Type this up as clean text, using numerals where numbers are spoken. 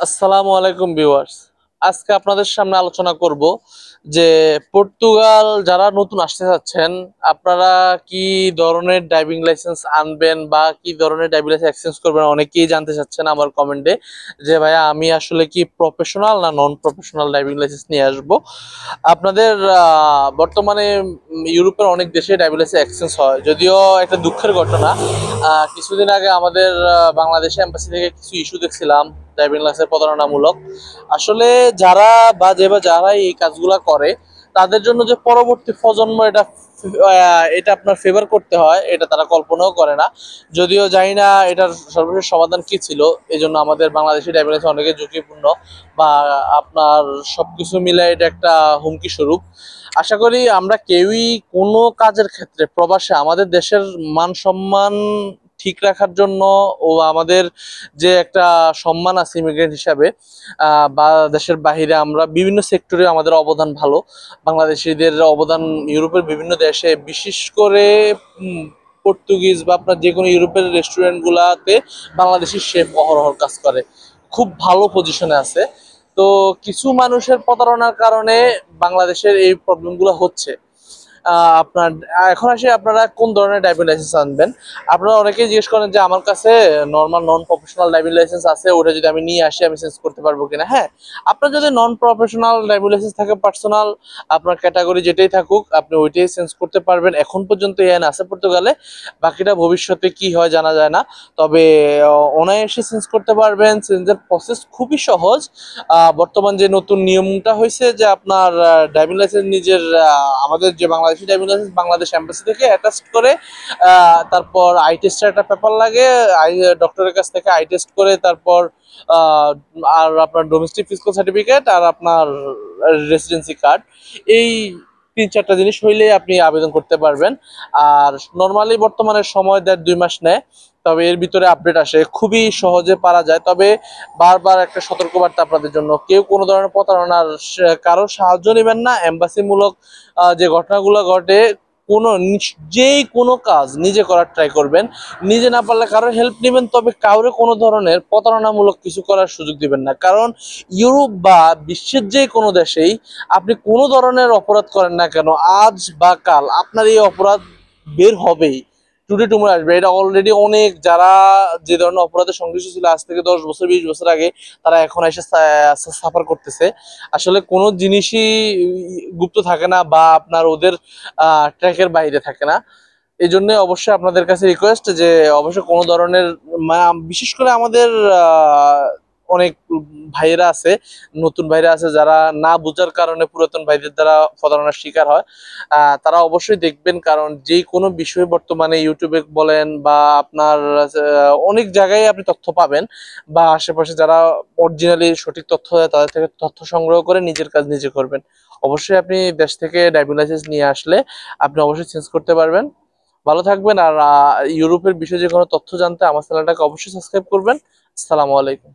আসসালামু আলাইকুম ভিউয়ার্স। আজকে আপনাদের সামনে আলোচনা করব যে পর্তুগাল যারা নতুন আসতে চাচ্ছেন আপনারা কি ধরনের ড্রাইভিং লাইসেন্স আনবেন বা কি ধরনের ড্রাইভিং লাইসেন্স এক্সচেঞ্জ করবেন, অনেকেই জানতে চাচ্ছেন আমার কমেন্টে যে ভাইয়া আমি আসলে কি প্রফেশনাল না নন প্রফেশনাল ড্রাইভিং লাইসেন্স নিয়ে আসব। আপনাদের বর্তমানে ইউরোপের অনেক দেশে ড্রাইভিং লাইসেন্স এক্সচেঞ্জ হয়, যদিও একটা দুঃখের ঘটনা। কিছুদিন আগে আমাদের বাংলাদেশ এম্বাসি থেকে কিছু ইস্যু দেখছিলাম ড্রাইভিং লাইসেন্স প্রতারণামূলক। আসলে যারা যারা এই কাজগুলা করে তাদের জন্য যে পরবর্তী প্রজন্ম এটা আপনার ফেভার করতে হয় এটা তারা কল্পনাও করে না। যদিও জানি না এটার সর্বশেষ সমাধান কি ছিল, এই জন্য আমাদের বাংলাদেশি ড্রাইভিং লাইসেন্স অনেকে ঝুঁকিপূর্ণ বা আপনার সবকিছু মিলে এটা একটা হুমকি স্বরূপ। আশা করি আমরা কেউই কোনো কাজের ক্ষেত্রে প্রবাসে আমাদের দেশের মান সম্মান ঠিক রাখার জন্য ও আমাদের যে একটা সম্মান আছে ইমিগ্রেন্ট হিসাবে বা দেশের বাহিরে আমরা বিভিন্ন সেক্টরে আমাদের অবদান ভালো। বাংলাদেশিদের অবদান ইউরোপের বিভিন্ন দেশে, বিশেষ করে পর্তুগিজ বা আপনার যে কোনো ইউরোপের রেস্টুরেন্টগুলোতে বাংলাদেশি শেফ অহরহ কাজ করে, খুব ভালো পজিশনে আছে। তো কিছু মানুষের প্রতারণার কারণে বাংলাদেশের এই প্রবলেমগুলো হচ্ছে। আপনার এখন আসে আপনারা কোন ধরনের ড্রাইভিং লাইসেন্স আনবেন। আপনারা অনেকেই জিজ্ঞেস করেন যে আমার কাছে normal non professional driving licence আছে, ওটা যদি আমি নিয়ে আসি আমি চেঞ্জ করতে পারবো কিনা। হ্যাঁ, আপনার যদি নন প্রফেশনাল ড্রাইভিং লাইসেন্স থাকে, পার্সোনাল আপনার ক্যাটাগরি যেটাই থাকুক আপনি ওইটাই চেঞ্জ করতে পারবেন। এখন পর্যন্ত এন আছে পর্তুগালে, বাকিটা ভবিষ্যতে কি হয় জানা যায় না। তবে অনায়াসে চেঞ্জ করতে পারবেন, চেঞ্জের প্রসেস খুবই সহজ। বর্তমান যে নতুন নিয়মটা হয়েছে যে আপনার ড্রাইভিং লাইসেন্স নিজের আমাদের যে Bangladeshi driving licence Bangladesh embassy থেকে অ্যাটাচ করে তারপর আই টেস্টের একটা পেপার লাগে, ডক্টরের কাছ থেকে আই টেস্ট করে তারপর আর আপনার ডোমেস্টিক ফিজিক্যাল সার্টিফিকেট আর আপনার রেসিডেন্সি কার্ড, এই 3-4টা জিনিস হইলেই আপনি আবেদন করতে পারবেন। আর নর্মালি বর্তমানে সময় 1.5-2 মাস নেয়, তবে এর ভিতরে আপডেট আসে, খুবই সহজে পারা যায়। তবে বারবার একটা সতর্কবার্তা আপনাদের জন্য, কেউ কোনো ধরনের প্রতারণার কারো সাহায্য নেবেন না। এম্বাসিমূলক যে ঘটনাগুলো ঘটে, যেই কোনো কাজ নিজে করার ট্রাই করবেন। নিজে না পারলে কারোর হেল্প নেবেন, তবে কাউরে কোনো ধরনের প্রতারণামূলক কিছু করার সুযোগ দিবেন না। কারণ ইউরোপ বা বিশ্বের যে কোনো দেশেই আপনি কোনো ধরনের অপরাধ করেন না কেন, আজ বা কাল আপনার এই অপরাধ বের হবেই, টুডে টুমোর আসবে। এটা অলরেডি অনেক যারা যে ধরনের অপরাধে সংশ্লিষ্ট ছিল আজ থেকে 10 বছর 20 বছর আগে, তারা এখন এসে সাফার করতেছে। আসলে কোনো জিনিসই গুপ্ত থাকে না বা আপনার ওদের ট্র্যাকের বাইরে থাকে না। এই জন্য অবশ্যই আপনাদের কাছে রিকোয়েস্ট যে অবশ্যই কোনো ধরনের বিশেষ করে আমাদের অনেক ভাইয়েরা আছে, নতুন ভাইরা আছে যারা না বোঝার কারণে পুরাতন ভাইদের দ্বারা প্রতারণার শিকার হয়। তারা অবশ্যই দেখবেন, কারণ যে কোনো বিষয় বর্তমানে ইউটিউবে বলেন বা আপনার অনেক জায়গায় আপনি তথ্য পাবেন, বা আশেপাশে যারা অরিজিনালি সঠিক তথ্য দেয় তাদের থেকে তথ্য সংগ্রহ করে নিজের কাজ নিজে করবেন। অবশ্যই আপনি দেশ থেকে ড্রাইভিং লাইসেন্স নিয়ে আসলে আপনি অবশ্যই চেঞ্জ করতে পারবেন। ভালো থাকবেন। আর ইউরোপের বিষয়ে যে কোনো তথ্য জানতে আমার চ্যানেলটাকে অবশ্যই সাবস্ক্রাইব করবেন। আসসালামু আলাইকুম।